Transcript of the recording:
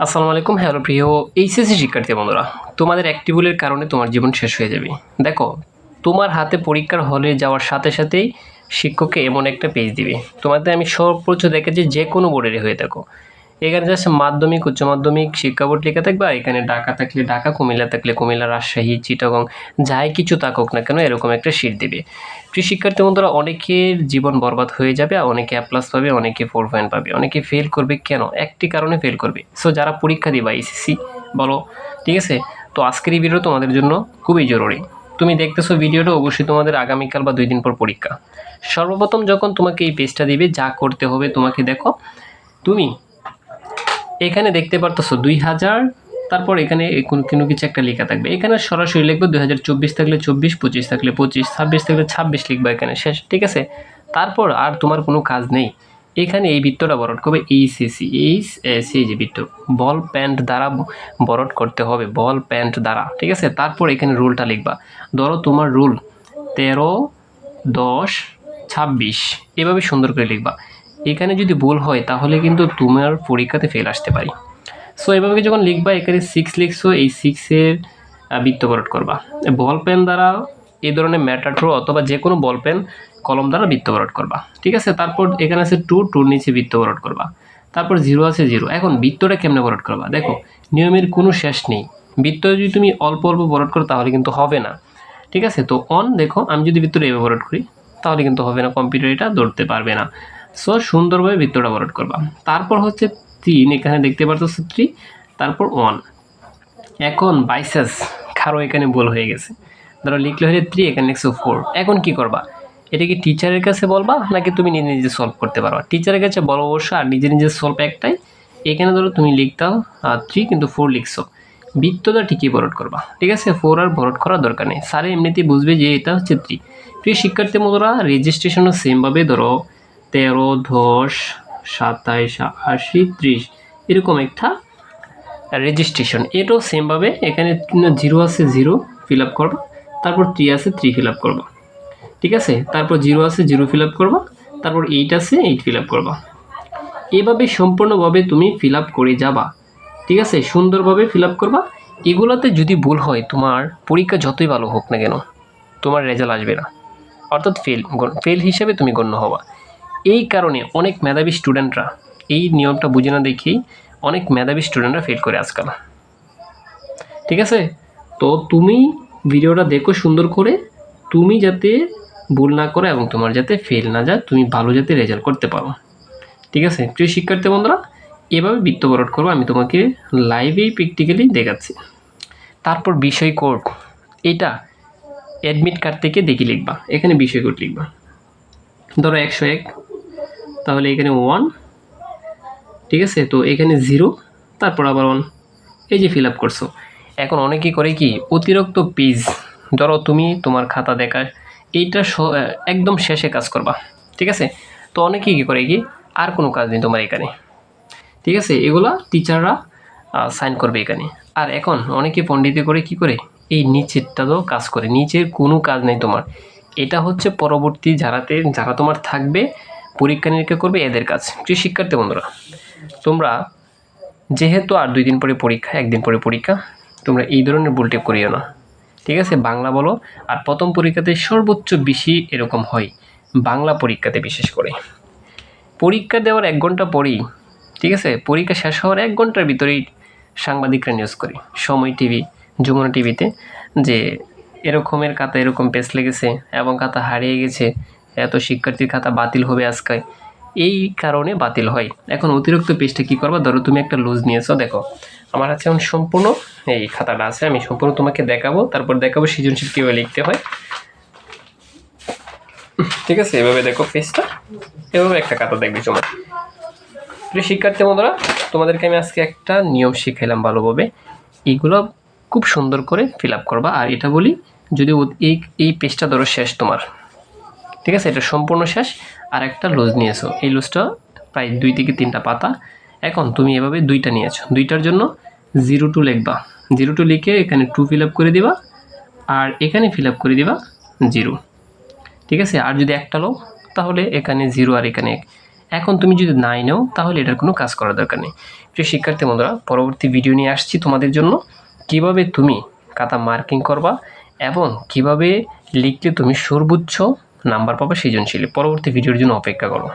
আসসালামু আলাইকুম। হ্যালো প্রিয় এইচএসসি শিক্ষার্থী বন্ধুরা, তোমাদের একটি ভুলের কারণে তোমার জীবন শেষ হয়ে যাবে। দেখো, তোমার হাতে পরীক্ষার হলে যাওয়ার সাথে সাথেই শিক্ষককে এমন একটা পেজ দিবে। তোমাদের আমি সর্বোচ্চ দেখেছি যে কোনো বোর্ডেরই হয়ে থাকো, এখানে জাস্ট মাধ্যমিক, উচ্চ মাধ্যমিক, শিক্ষা বোর্ড লেখা থাকবে, আর এখানে ঢাকা থাকলে ঢাকা, কুমিল্লা থাকলে কুমিল্লা, রাজশাহী, চিটাগং, যাই কিছু থাকুক না কেন এরকম একটা শীট দেবে। প্রিয় শিক্ষার্থী বন্ধুরা, অনেকের জীবন বরবাদ হয়ে যাবে, আর অনেকে A+ পাবে, অনেকে 4 পাবে, অনেকে ফেল করবে। কেন? একটি কারণে ফেল করবে। সো যারা পরীক্ষা দিবা এসএসসি বলো, ঠিক আছে, তো আজকের এই ভিডিও তোমাদের জন্য খুবই জরুরি। তুমি দেখতেছো ভিডিওটা, অবশ্যই তোমাদের আগামীকাল বা 2 দিন পর পরীক্ষা। সর্বপ্রথম যখন তোমাকে এই পেজটা দিবে, যা করতে হবে তোমাকে, দেখো তুমি এখানে দেখতে পারতেছো 2000, তারপর এখানে কোনো কিছু একটা লেখা থাকবে। এখানে সরাসরি লিখবো 2024 থাকলে 24, 25 থাকলে 25, 26 থাকলে 26 লিখবা, এখানে শেষ, ঠিক আছে। তারপর আর তোমার কোনো কাজ নেই, এখানে এই বৃত্তটা বরট করবে, এইচএসসি যে বৃত্ত, বল প্যান্ট দ্বারা বরট করতে হবে, বল প্যান্ট দ্বারা, ঠিক আছে। তারপর এখানে রুলটা লিখবা। ধরো তোমার রুল 13, 10, 26, এভাবে সুন্দর করে লিখবা। এখানে যদি ভুল হয় তাহলে কিন্তু তোমার পরীক্ষাতে ফেল আসতে পারে। সো এভাবে যখন লিখবা, এখানে 6 লিখছো, এই 6-এর বৃত্ত বরট করবা বল পেন দ্বারা, এই ধরনের ম্যাটাট্রো অথবা যে কোনো বল পেন কলম দ্বারা বৃত্ত বরট করবা, ঠিক আছে। তারপর এখানে আছে 2 নিচে বৃত্ত বরট করবা। তারপর 0 আছে 0। এখন বৃত্তটা কেমনে বরট করবা? দেখো, নিয়মের কোনো শেষ নেই। বৃত্ত যদি তুমি অল্প অল্প বরট করো তাহলে কিন্তু হবে না, ঠিক আছে। তো দেখো, আমি যদি বৃত্তটা এভাবে বরট করি তাহলে কিন্তু হবে না, কম্পিউটার এটা ধরতে পারবে না। সো সুন্দরভাবে বৃত্তটা বরট করবা। তারপর হচ্ছে 3, এখানে দেখতে পাচ্ছ 3, তারপর 1। এখন বাইসেস কারো এখানে ভুল হয়ে গেছে, ধরো লিখলে হলে 3, এখানে লিখছো 4। এখন কি করবা? এটা কি টিচারের কাছে বলবা নাকি তুমি নিজে নিজে সলভ করতে পারবা? টিচারের কাছে বলো অবশ্য, আর নিজে নিজে সলভ একটাই। এখানে ধরো তুমি লিখতাও 3 কিন্তু 4 লিখছো, বৃত্তটা ঠিকই বরট করবা, ঠিক আছে। 4 আর বরট করার দরকার নেই, স্যারে এমনিতেই বুঝবে যে এটা হচ্ছে 3। প্রিয় শিক্ষার্থী বন্ধুরা, রেজিস্ট্রেশনও সেমভাবে ধরো 13, 10, 27, 80, 30, এরকম একটা রেজিস্ট্রেশন, এটাও সেমভাবে এখানে 0 আছে 0 ফিল আপ করবা, তারপর 3 আছে 3 ফিল আপ করবা, ঠিক আছে। তারপর 0 আছে 0 ফিল আপ করবা, তারপর 8 আছে 8 ফিল আপ করবা। এভাবে সম্পূর্ণভাবে তুমি ফিল আপ করে যাবা, ঠিক আছে, সুন্দরভাবে ফিল আপ করবা। এগুলোতে যদি ভুল হয়, তোমার পরীক্ষা যতই ভালো হোক না কেন তোমার রেজাল্ট আসবে না, অর্থাৎ ফেল হিসেবে তুমি গণ্য হবা। এই কারণে অনেক মেধাবী স্টুডেন্টরা এই নিয়মটা বুঝে না দেখেই অনেক মেধাবী স্টুডেন্টরা ফেল করে আজকাল, ঠিক আছে। তো তুমি ভিডিওটা দেখো সুন্দর করে, তুমি যাতে ভুল না করো এবং তোমার যাতে ফেল না যায়, তুমি ভালো যাতে রেজাল্ট করতে পারো, ঠিক আছে। প্রিয় শিক্ষার্থী বন্ধুরা, এভাবে বৃত্ত বরট করবো, আমি তোমাকে লাইভেই প্র্যাকটিক্যালি দেখাচ্ছি। তারপর বিষয় কোড, এটা অ্যাডমিট কার্ড থেকে দেখে লিখবা, এখানে বিষয় কোড লিখবা। ধরো 101, তাহলে এখানে 1, ঠিক আছে। তো এখানে 0, তারপর আবার 1, এই যে ফিল আপ করছো। এখন অনেকেই করে কি, অতিরিক্ত পেজ, ধরো তুমি তোমার খাতা দেখা এইটা একদম শেষে কাজ করবা, ঠিক আছে। তো অনেকেই কী করে কি, আর কোনো কাজ নেই তোমার এখানে, ঠিক আছে, এগুলা টিচাররা সাইন করবে এখানে। আর এখন অনেকে পণ্ডিতে করে কি করে, এই নিচেরটাও কাজ করে, নিচের কোনো কাজ নেই তোমার। এটা হচ্ছে পরবর্তী যারা তোমার থাকবে, পরীক্ষা নিরীক্ষা করবে, এদের কাজ। প্রিয় শিক্ষার্থী বন্ধুরা, তোমরা যেহেতু আর 2 দিন পরে পরীক্ষা, 1 দিন পরে পরীক্ষা, তোমরা এই ধরনের ভুল টিপ করিও না, ঠিক আছে। বাংলা বলো, আর প্রথম পরীক্ষাতে সর্বোচ্চ বেশি এরকম হয়, বাংলা পরীক্ষাতে বিশেষ করে। পরীক্ষা দেওয়ার 1 ঘন্টা পরেই, ঠিক আছে, পরীক্ষা শেষ হওয়ার 1 ঘন্টার ভিতরেই সাংবাদিকরা নিউজ করে, সময় টিভি, যমুনা টিভিতে, যে এরকমের খাতা এরকম পেজ লেগেছে এবং খাতা হারিয়ে গেছে, এত শিক্ষার্থীর খাতা বাতিল হবে আজকে, এই কারণে বাতিল হয়। এখন অতিরিক্ত পেজটা কী করবা? ধরো তুমি একটা লুজ নিয়েছো, দেখো আমার কাছে এখন সম্পূর্ণ এই খাতাটা আছে, আমি সম্পূর্ণ তোমাকে দেখাবো, তারপর দেখাবো সৃজনশীল কীভাবে লিখতে হয়, ঠিক আছে। এভাবে দেখো পেজটা, এভাবে একটা খাতা দেখবে তোমার। প্রিয় শিক্ষার্থী বন্ধুরা, তোমাদেরকে আমি আজকে একটা নিয়ম শিখাইলাম ভালোভাবে, এইগুলো খুব সুন্দর করে ফিল আপ করবা। আর এটা বলি, যদি এই পেজটা ধরো শেষ তোমার, ঠিক আছে, এটা সম্পূর্ণ শেষ, আর একটা লুজ নিয়েছো, এই লুজটা প্রায় 2 থেকে 3টা পাতা। এখন তুমি এভাবে 2টা নিয়েছো, 2টার জন্য 02 লিখবা, 02 লিখে এখানে 2 ফিল আপ করে দিবা, আর এখানে ফিল আপ করে দিবা 0, ঠিক আছে। আর যদি একটা লো তাহলে এখানে 0 আর এখানে 1, এখন তুমি যদি নাই নাও তাহলে এটার কোনো কাজ করার দরকার নেই। প্রিয় শিক্ষার্থী বন্ধুরা, পরবর্তী ভিডিও নিয়ে আসছি তোমাদের জন্য, কিভাবে তুমি খাতা মার্কিং করবা এবং কিভাবে লিখলে তুমি সর্বোচ্চ নাম্বার পাবা সৃজনশীলে। পরবর্তী ভিডিওর জন্য অপেক্ষা করো।